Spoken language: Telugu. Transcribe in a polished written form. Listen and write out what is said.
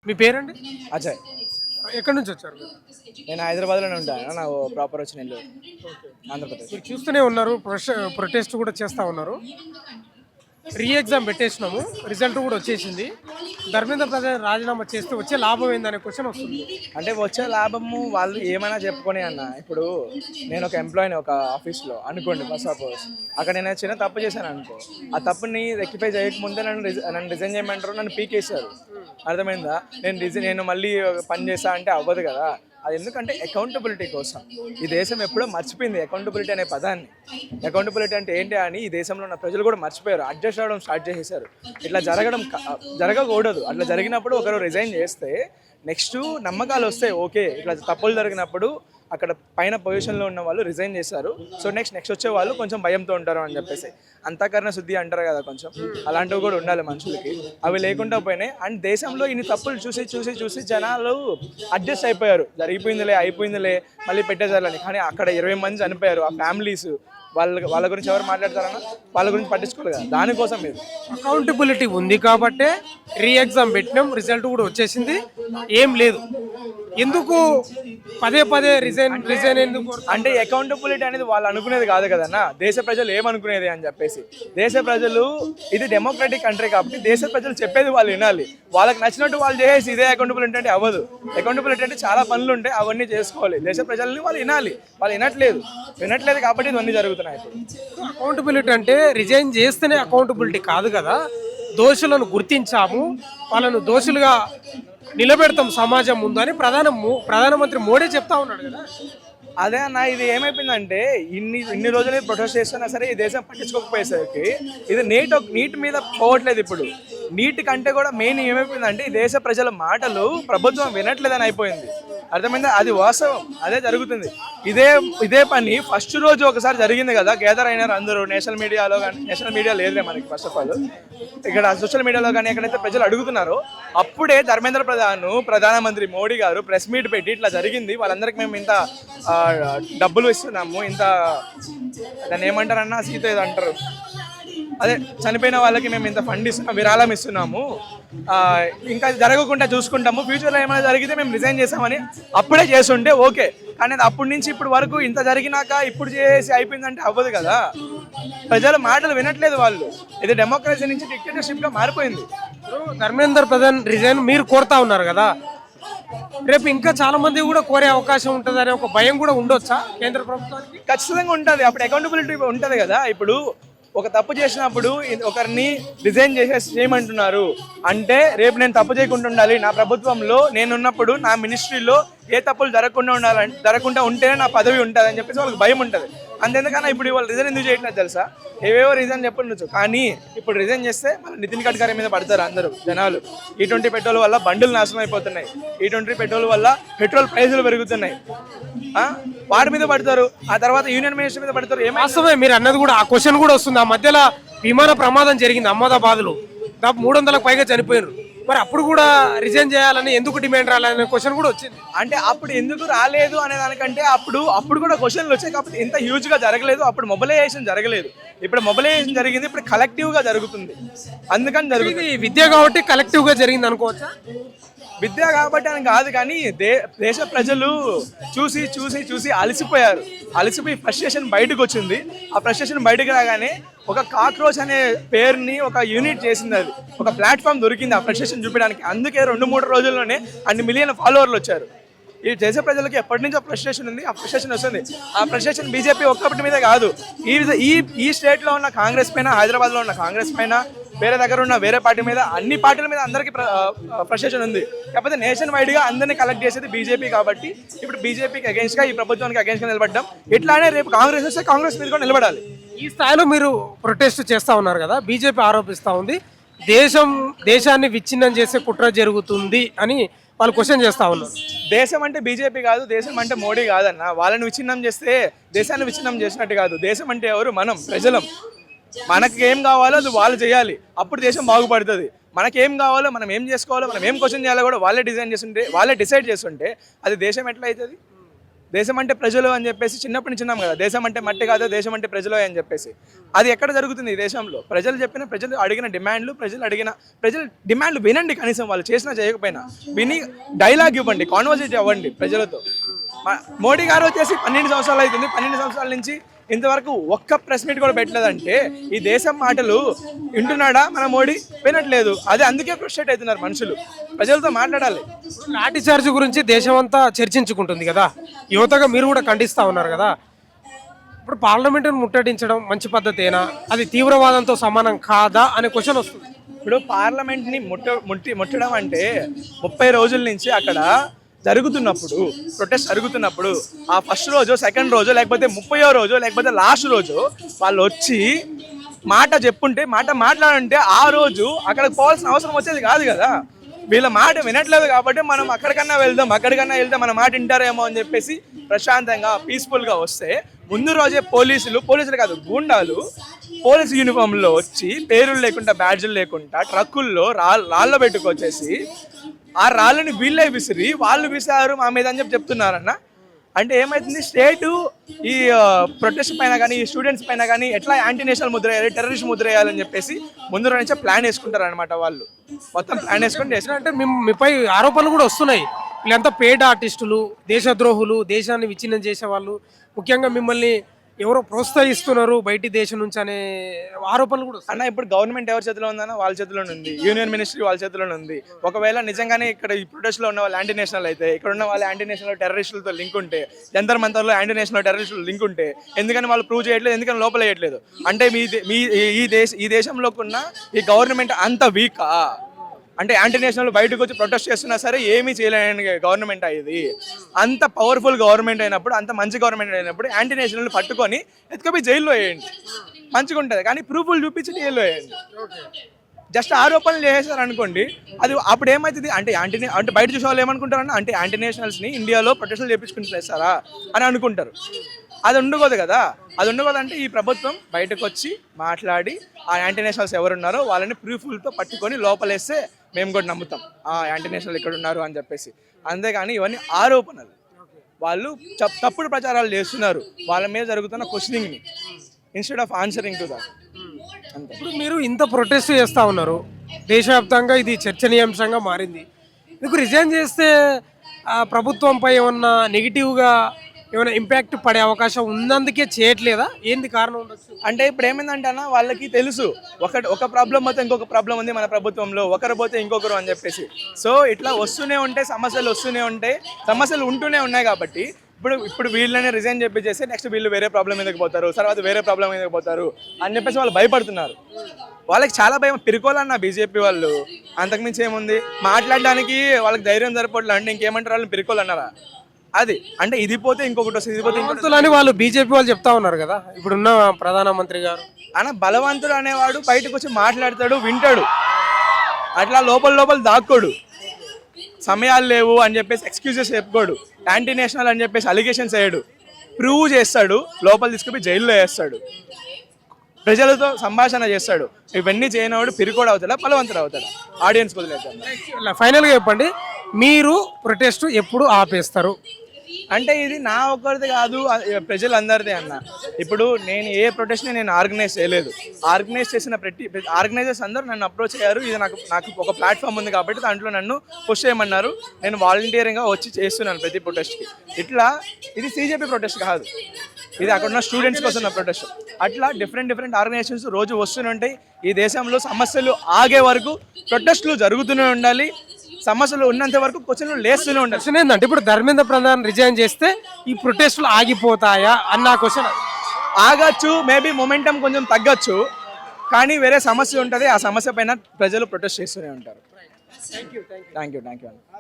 మీ పేరండి? అజయ్. ఎక్కడి నుంచి వచ్చారు మీరు? నేను హైదరాబాద్లోనే ఉంటాను. నా ప్రాపర్ వచ్చిన ఇల్లు ఆంధ్రప్రదేశ్. మీరు చూస్తూనే ఉన్నారు, ప్రొటెస్ట్ కూడా చేస్తూ ఉన్నారు. రీ ఎగ్జామ్ పెట్టేసినాము, రిజల్ట్ కూడా వచ్చేసింది. ధర్మేంద్ర ప్రధాన్ రాజీనామా చేస్తే వచ్చే లాభం ఏందనే క్వశ్చన్ వస్తుంది. అంటే వచ్చే లాభము వాళ్ళు ఏమైనా చెప్పుకొని అన్న. ఇప్పుడు నేను ఒక ఎంప్లాయీని ఒక ఆఫీస్లో అనుకోండి, ఫస్ట్ సపోజ్ అక్కడ నేను చిన్న తప్పు చేశాను అనుకో, ఆ తప్పుని రెక్టిఫై చేయకముందే నన్ను రిజైన్ చేయమంటారు, నన్ను పీకేశారు. అర్థమైందా? నేను మళ్ళీ పని చేస్తా అంటే అవ్వదు కదా. అది ఎందుకంటే అకౌంటబిలిటీ కోసం. ఈ దేశం ఎప్పుడో మర్చిపోయింది అకౌంటబిలిటీ అనే పదాన్ని. అకౌంటబిలిటీ అంటే ఏంటి అని ఈ దేశంలో ఉన్న ప్రజలు కూడా మర్చిపోయారు, అడ్జస్ట్ అవ్వడం స్టార్ట్ చేసేసారు. ఇట్లా జరగకూడదు. అట్లా జరిగినప్పుడు ఒకరు రిజైన్ చేస్తే నెక్స్ట్ నమ్మకాలు వస్తాయి. ఓకే, ఇట్లా తప్పులు జరిగినప్పుడు అక్కడ పైన పొజిషన్లో ఉన్న వాళ్ళు రిజైన్ చేశారు, సో నెక్స్ట్ వచ్చే వాళ్ళు కొంచెం భయంతో ఉంటారు అని చెప్పేసి. అంతఃకరణ శుద్ధి అంటారు కదా, కొంచెం అలాంటివి కూడా ఉండాలి మనుషులకి. అవి లేకుండా పోయినాయి. అండ్ దేశంలో ఇన్ని తప్పులు చూసి జనాలు అడ్జస్ట్ అయిపోయారు. అయిపోయిందిలే మళ్ళీ పెట్టేసారని. కానీ అక్కడ 20 మంది చనిపోయారు. ఆ ఫ్యామిలీస్ వాళ్ళ గురించి ఎవరు మాట్లాడతారన్నా, వాళ్ళ గురించి పట్టించుకోవాలి కదా. దానికోసం మీరు అకౌంటబిలిటీ ఉంది కాబట్టే రీ ఎగ్జామ్ పెట్టినాం, రిజల్ట్ కూడా వచ్చేసింది. ఏం లేదు, ఎందుకు పదే రిజైన్ ఎందుకు అంటే అకౌంటబిలిటీ అనేది వాళ్ళు అనుకునేది కాదు కదన్నా, దేశ ప్రజలు ఏమనుకునేది అని చెప్పేసి. దేశ ప్రజలు, ఇది డెమోక్రటిక్ కంట్రీ కాబట్టి దేశ ప్రజలు చెప్పేది వాళ్ళు వినాలి. వాళ్ళకి నచ్చినట్టు వాళ్ళు చేసేసి ఇదే అకౌంటబిలిటీ అంటే అవ్వదు. అకౌంటబిలిటీ అంటే చాలా పనులు ఉంటాయి, అవన్నీ చేసుకోవాలి. దేశ ప్రజల్ని వాళ్ళు వినాలి. వాళ్ళు వినట్లేదు కాబట్టి ఇవన్నీ జరుగుతున్నాయి. అకౌంటబిలిటీ అంటే రిజైన్ చేస్తేనే అకౌంటబిలిటీ కాదు కదా. దోషులను గుర్తించాము, వాళ్ళను దోషులుగా నిలబెడతాం సమాజం ముందు అని ప్రధానమంత్రి మోడీ చెప్తా ఉన్నాడు కదా. అదే అన్న, ఇది ఏమైపోయిందంటే ఇన్ని రోజులు ప్రొటెస్ట్ చేస్తున్నా సరే ఈ దేశం పట్టించుకోకపోయేసరికి ఇది నీట్ మీద పోవట్లేదు. ఇప్పుడు నీట్ కంటే కూడా మెయిన్ ఏమైపోయిందంటే ఈ దేశ ప్రజల మాటలు ప్రభుత్వం వినట్లేదని అయిపోయింది. అర్థమైందా? అది వాస్తవం, అదే జరుగుతుంది. ఇదే పని ఫస్ట్ రోజు ఒకసారి జరిగింది కదా, గ్యాదర్ అయినారు అందరూ నేషనల్ మీడియాలో. కానీ నేషనల్ మీడియా లేదులే మనకి, ఫస్ట్ ఆఫ్ ఆల్ ఇక్కడ సోషల్ మీడియాలో కానీ ఎక్కడైతే ప్రజలు అడుగుతున్నారో అప్పుడే ధర్మేంద్ర ప్రధానమంత్రి మోడీ గారు ప్రెస్ మీట్ పెట్టి ఇట్లా జరిగింది, వాళ్ళందరికీ మేము ఇంత డబ్బులు ఇస్తున్నాము, ఇంత దాన్ని ఏమంటారన్నా, సీత ఏదో అంటారు, అదే చనిపోయిన వాళ్ళకి మేము ఇంత ఫండ్ విరాళం ఇస్తున్నాము, ఇంకా జరగకుండా చూసుకుంటాము, ఫ్యూచర్లో ఏమైనా జరిగితే మేము రిజైన్ చేసామని అప్పుడే చేస్తుంటే ఓకే. కానీ అప్పటి నుంచి ఇప్పుడు వరకు ఇంత జరిగినాక ఇప్పుడు చేసి అయిపోయిందంటే అవ్వదు కదా. ప్రజల మాటలు వినట్లేదు వాళ్ళు. ఇది డెమోక్రసీ నుంచి డిక్టేటర్షిప్గా మారిపోయింది. ధర్మేంద్ర ప్రధాన్ రిజైన్ మీరు కోరుతా ఉన్నారు కదా, రేపు ఇంకా చాలా మంది కూడా కోరే అవకాశం ఉంటుంది అనే ఒక భయం కూడా ఉండొచ్చా కేంద్ర ప్రభుత్వానికి? ఖచ్చితంగా ఉంటుంది. అప్పుడు అకౌంటబిలిటీ ఉంటుంది కదా. ఇప్పుడు ఒక తప్పు చేసినప్పుడు ఒకరిని రిజైన్ చేయమంటున్నారు అంటే రేపు నేను తప్పు చేయకుండా ఉండాలి, నా ప్రభుత్వంలో నేనున్నప్పుడు నా మినిస్ట్రీలో ఏ తప్పులు జరగకుండా ఉంటేనే నా పదవి ఉంటుంది అని చెప్పేసి వాళ్ళకి భయం ఉంటుంది. అంతేందుకన్నా ఇప్పుడు వాళ్ళు రిజైన్ ఎందుకు చేయట్లేదు తెలుసా? ఏవేవో రీజన్ చెప్పండొచ్చు, కానీ ఇప్పుడు రిజైన్ చేస్తే మన నితిన్ గడ్కరీ మీద పడతారు అందరూ జనాలు. E20 పెట్రోల్ వల్ల బండులు నాశనం అయిపోతున్నాయి, E20 పెట్రోల్ వల్ల పెట్రోల్ ప్రైజులు పెరుగుతున్నాయి, వాటి మీద పడతారు. ఆ తర్వాత యూనియన్ మినిస్టర్ మీద పడతారు. వాస్తవమే మీరు అన్నది కూడా. ఆ క్వశ్చన్ కూడా వస్తుంది. ఆ మధ్యలో విమాన ప్రమాదం జరిగింది అహ్మదాబాద్లో, దాదాపు 300లకు పైగా చనిపోయారు. మరి అప్పుడు కూడా రిజైన్ చేయాలని ఎందుకు డిమాండ్ రాలేదనే క్వశ్చన్ కూడా వచ్చింది. అంటే అప్పుడు ఎందుకు రాలేదు అనే దానికంటే అప్పుడు కూడా క్వశ్చన్లు వచ్చాయి కాబట్టి ఇంత హ్యూజ్గా జరగలేదు. అప్పుడు మొబిలైజేషన్ జరగలేదు, ఇప్పుడు మొబిలైజేషన్ జరిగింది. ఇప్పుడు కలెక్టివ్గా జరుగుతుంది, అందుకని జరుగుతుంది. విద్య కాబట్టి కలెక్టివ్గా జరిగింది అనుకోవచ్చా? విద్య కాబట్టి అని కాదు, కానీ దేశ ప్రజలు చూసి అలసిపోయి ఫ్రస్ట్రేషన్ బయటకు వచ్చింది. ఆ ఫ్రస్ట్రేషన్ బయటకు రాగానే ఒక కాక్రోచ్ అనే పేరుని ఒక యూనిట్ చేసింది, అది ఒక ప్లాట్ఫామ్ దొరికింది ఆ ఫ్రస్ట్రేషన్ చూపించడానికి. అందుకే 2-3 రోజుల్లోనే అన్ని మిలియన్ ఫాలోవర్లు వచ్చారు. ఈ దేశ ప్రజలకి ఎప్పటి నుంచో ఫ్రస్ట్రేషన్ ఉంది, ఆ ఫ్రస్ట్రేషన్ వస్తుంది. ఆ ఫ్రస్ట్రేషన్ బీజేపీ ఒక్కటి మీద కాదు, ఈ స్టేట్లో ఉన్న కాంగ్రెస్ పైన, హైదరాబాద్లో ఉన్న కాంగ్రెస్ పైన, వేరే దగ్గర ఉన్న వేరే పార్టీ మీద, అన్ని పార్టీల మీద అందరికీ ఫ్రస్ట్రేషన్ ఉంది. కాకపోతే నేషన్ వైడ్గా అందరినీ కలెక్ట్ చేసేది బీజేపీ కాబట్టి ఇప్పుడు బీజేపీకి అగేన్స్ట్గా, ఈ ప్రభుత్వానికి అగేన్స్ట్గా నిలబడ్డాం. ఇట్లానే రేపు కాంగ్రెస్ వస్తే కాంగ్రెస్ మీద కూడా నిలబడాలి. ఈ స్థాయిలో మీరు ప్రొటెస్ట్ చేస్తూ ఉన్నారు కదా, బీజేపీ ఆరోపిస్తూ ఉంది దేశాన్ని విచ్ఛిన్నం చేసే కుట్ర జరుగుతుంది అని వాళ్ళు క్వశ్చన్ చేస్తూ ఉన్నారు. దేశం అంటే బీజేపీ కాదు, దేశం అంటే మోడీ కాదన్న. వాళ్ళని విచ్ఛిన్నం చేస్తే దేశాన్ని విచ్ఛిన్నం చేసినట్టు కాదు. దేశం అంటే ఎవరు? మనం ప్రజలం. మనకి ఏం కావాలో అది వాళ్ళు చేయాలి, అప్పుడు దేశం బాగుపడుతుంది. మనకేం కావాలో, మనం ఏం చేసుకోవాలో, మనం ఏం క్వశ్చన్ చేయాలో కూడా వాళ్ళే డిసైడ్ చేస్తుంటే అది దేశం ఎట్లా అవుతుంది? దేశం అంటే ప్రజలు అని చెప్పేసి చిన్నప్పటి నుంచి ఉన్నాం కదా, దేశం అంటే మట్టి కాదు దేశం అంటే ప్రజలు అని చెప్పేసి. అది ఎక్కడ జరుగుతుంది ఈ దేశంలో? ప్రజలు అడిగిన డిమాండ్లు, ప్రజల డిమాండ్లు వినండి, కనీసం వాళ్ళు చేసినా చేయకపోయినా విని డైలాగ్ ఇవ్వండి, కాన్వర్సేట్ అవ్వండి ప్రజలతో. మోడీ గారు వచ్చేసి 12 సంవత్సరాలు అవుతుంది, 12 సంవత్సరాల నుంచి ఇంతవరకు ఒక్క ప్రెస్ మీట్ కూడా పెట్టలేదంటే ఈ దేశం మాటలు వింటున్నాడా మన మోడీ? వినట్లేదు. అదే అందుకే ఫ్రస్ట్రేట్ అవుతున్నారు మనుషులు. ప్రజలతో మాట్లాడాలి. లాఠీ చార్జ్ గురించి దేశం అంతా చర్చించుకుంటుంది కదా, యువతగా మీరు కూడా ఖండిస్తూ ఉన్నారు కదా. ఇప్పుడు పార్లమెంటును ముట్టడించడం మంచి పద్ధతేనా, అది తీవ్రవాదంతో సమానం కాదా అనే క్వశ్చన్ వస్తుంది. ఇప్పుడు పార్లమెంట్ని ముట్టడం అంటే 30 రోజుల నుంచి అక్కడ ప్రొటెస్ట్ జరుగుతున్నప్పుడు ఆ ఫస్ట్ రోజు, సెకండ్ రోజు, లేకపోతే 30వ రోజు, లేకపోతే లాస్ట్ రోజు వాళ్ళు వచ్చి మాట మాట్లాడంటే ఆ రోజు అక్కడికి పోవాల్సిన అవసరం వచ్చేది కాదు కదా. వీళ్ళ మాట వినట్లేదు కాబట్టి మనం అక్కడికన్నా వెళ్తే మన మాట వింటారేమో అని చెప్పేసి ప్రశాంతంగా పీస్ఫుల్గా వస్తే, ముందు రోజే పోలీసులు కాదు గూండాలు పోలీసు యూనిఫామ్లో వచ్చి పేరులు లేకుండా బ్యాడ్జులు లేకుండా ట్రక్కుల్లో రాళ్ళ పెట్టుకొచ్చేసి ఆ రాళ్ళని వీళ్ళే విసిరి వాళ్ళు విసిరారు మా మీద అని చెప్తున్నారన్న. అంటే ఏమైతుంది, స్టేటు ఈ ప్రొటెస్ట్ పైన కానీ ఈ స్టూడెంట్స్ పైన కానీ ఎట్లా యాంటీ నేషనల్ ముద్ర వేయాలి, టెర్రరిస్ట్ ముద్ర వేయాలని చెప్పేసి ముందు నుంచే ప్లాన్ వేసుకుంటారు అనమాట. వాళ్ళు మొత్తం ప్లాన్ వేసుకుంటే అంటే మీపై ఆరోపణలు కూడా వస్తున్నాయి. వీళ్ళంతా పేడ్ ఆర్టిస్టులు, దేశద్రోహులు, దేశాన్ని విచ్ఛిన్నం చేసేవాళ్ళు, ముఖ్యంగా మిమ్మల్ని ఎవరో ప్రోత్సహిస్తున్నారు బయటి దేశం నుంచి అనే ఆరోపణలు కూడా అన్న. ఇప్పుడు గవర్నమెంట్ ఎవరి చేతిలో ఉందన్న? వాళ్ళ చేతిలోనే ఉంది. యూనియన్ మినిస్ట్రీ వాళ్ళ చేతిలోనే ఉంది. ఒకవేళ నిజంగానే ఇక్కడ ఈ ప్రొటెస్ట్లో ఉన్న వాళ్ళు యాంటీ నేషనల్ అయితే, ఇక్కడ ఉన్న వాళ్ళు యాంటీ నేషనల్ టెర్రరిస్టులతో లింక్ ఉంటే, జంతర్ మంతర్లో యాంటీ నేషనల్ టెర్రరిస్టులు లింక్ ఉంటే, ఎందుకని వాళ్ళు ప్రూవ్ చేయట్లేదు, ఎందుకని లోపల వేయట్లేదు? అంటే ఈ దేశంలోకి ఉన్న ఈ గవర్నమెంట్ అంత వీకా? అంటే యాంటీ నేషనల్ బయటకు వచ్చి ప్రొటెస్ట్ చేస్తున్నా సరే ఏమీ చేయలేని గవర్నమెంట్ అయ్యేది. అంత పవర్ఫుల్ గవర్నమెంట్ అయినప్పుడు, అంత మంచి గవర్నమెంట్ అయినప్పుడు యాంటీ నేషనల్ పట్టుకొని ఎత్తుకొని జైల్లో వేయండి, మంచిగా ఉంటుంది. కానీ ప్రూఫ్లు చూపించి జైల్లో వేయండి. జస్ట్ ఆరోపణలు చేసేసారు అనుకోండి, అది అప్పుడు ఏమవుతుంది అంటే బయట చూసే వాళ్ళు ఏమనుకుంటారన్నా, అంటే యాంటీ నేషనల్స్ని ఇండియాలో ప్రొటెస్టులు చేయించుకుంటారా అని అనుకుంటారు. అది ఉండకూడదు కదా. అది ఉండకూడదంటే ఈ ప్రభుత్వం బయటకు వచ్చి మాట్లాడి ఆ యాంటీ నేషనల్స్ ఎవరున్నారో వాళ్ళని ప్రూఫ్లతో పట్టుకొని లోపలేస్తే మేము కూడా నమ్ముతాం ఆ యాంటీ నేషనల్ ఇక్కడ ఉన్నారు అని చెప్పేసి. అంతేగాని ఇవన్నీ ఆరోపణలు, వాళ్ళు తప్పుడు ప్రచారాలు చేస్తున్నారు వాళ్ళ మీద జరుగుతున్న క్వశ్చనింగ్ని instead of answering to that. అంతే. ఇప్పుడు మీరు ఇంత ప్రొటెస్ట్ చేస్తూ ఉన్నారు, దేశవ్యాప్తంగా ఇది చర్చనీయాంశంగా మారింది. మీకు రిజైన్ చేస్తే ప్రభుత్వంపై ఏమన్నా నెగిటివ్గా ఏమైనా ఇంపాక్ట్ పడే అవకాశం ఉన్నందుకే చేయట్లేదా? ఏంది కారణం ఉండొచ్చు? అంటే ఇప్పుడు ఏమైందంటే అన్న, వాళ్ళకి తెలుసు ఒక ప్రాబ్లం పోతే ఇంకొక ప్రాబ్లం ఉంది మన ప్రభుత్వంలో, ఒకరు పోతే ఇంకొకరు అని చెప్పేసి. సో ఇట్లా సమస్యలు వస్తూనే ఉంటాయి, సమస్యలు ఉంటూనే ఉన్నాయి. కాబట్టి ఇప్పుడు వీళ్ళని రిజైన్ చేసి నెక్స్ట్ వీళ్ళు వేరే ప్రాబ్లం మీదకి పోతారు, తర్వాత వేరే ప్రాబ్లం మీదకి పోతారు అని చెప్పేసి వాళ్ళు భయపడుతున్నారు. వాళ్ళకి చాలా భయం. పిరుకోవాలన్న బీజేపీ వాళ్ళు, అంతకుమించి ఏముంది మాట్లాడడానికి? వాళ్ళకి ధైర్యం సరిపోవట్లే అంటే ఇంకేమంటారు, వాళ్ళని పిరుకోవాలన్నారా? అది అంటే ఇది పోతే ఇంకొకటి వస్తుంది, ఇది పోతే ఇంకొకటి అని వాళ్ళు బీజేపీ వాళ్ళు చెప్తా ఉన్నారు కదా ఇప్పుడున్న ప్రధానమంత్రి గారు. అన్న బలవంతుడు అనేవాడు బయటకు వచ్చి మాట్లాడతాడు, వింటాడు, అట్లా లోపల దాక్కోడు. సమయాలు లేవు అని చెప్పేసి ఎక్స్క్యూజెస్ చెప్పుకోడు, యాంటీ నేషనల్ అని చెప్పేసి అలిగేషన్స్ వేయడు, ప్రూవ్ చేస్తాడు, లోపల తీసుకుపోయి జైల్లో వేస్తాడు, ప్రజలతో సంభాషణ చేస్తాడు. ఇవన్నీ చేయనివాడు పిరికోడు అవుతాడా, బలవంతుడు అవుతాడా? ఆడియన్స్ వదిలేద్దాం. ఫైనల్గా చెప్పండి, మీరు ప్రొటెస్ట్ ఎప్పుడు ఆపేస్తారు? అంటే ఇది నా ఒక్కరిది కాదు, ప్రజలందరిదే అన్న. ఇప్పుడు నేను ఏ ప్రొటెస్ట్ని నేను ఆర్గనైజ్ చేయలేదు. ఆర్గనైజ్ చేసిన ఆర్గనైజర్స్ అందరూ నన్ను అప్రోచ్ అయ్యారు. ఇది నాకు ఒక ప్లాట్ఫామ్ ఉంది కాబట్టి దాంట్లో నన్ను పుష్ చేయమన్నారు. నేను వాలంటీరింగ్గా వచ్చి చేస్తున్నాను ప్రతి ప్రొటెస్ట్కి. ఇది CJP ప్రొటెస్ట్ కాదు, ఇది అక్కడ ఉన్న స్టూడెంట్స్ కోసం ఉన్న ప్రొటెస్ట్. అట్లా డిఫరెంట్ ఆర్గనైజేషన్స్ రోజు వస్తూనే ఉంటాయి. ఈ దేశంలో సమస్యలు ఆగే వరకు ప్రొటెస్టులు జరుగుతూనే ఉండాలి, సమస్యలు ఉన్నంత వరకు క్వశ్చన్లు లేస్తూనే ఉండాలి. క్వశ్చన్ ఏంటంటే, ఇప్పుడు ధర్మేంద్ర ప్రధాన్ రిజైన్ చేస్తే ఈ ప్రొటెస్టులు ఆగిపోతాయా అన్న క్వశ్చన్. ఆగచ్చు, మేబీ మొమెంటం కొంచెం తగ్గచ్చు, కానీ వేరే సమస్య ఉంటుంది. ఆ సమస్య పైన ప్రజలు ప్రొటెస్ట్ చేస్తూనే ఉంటారు. Thank you.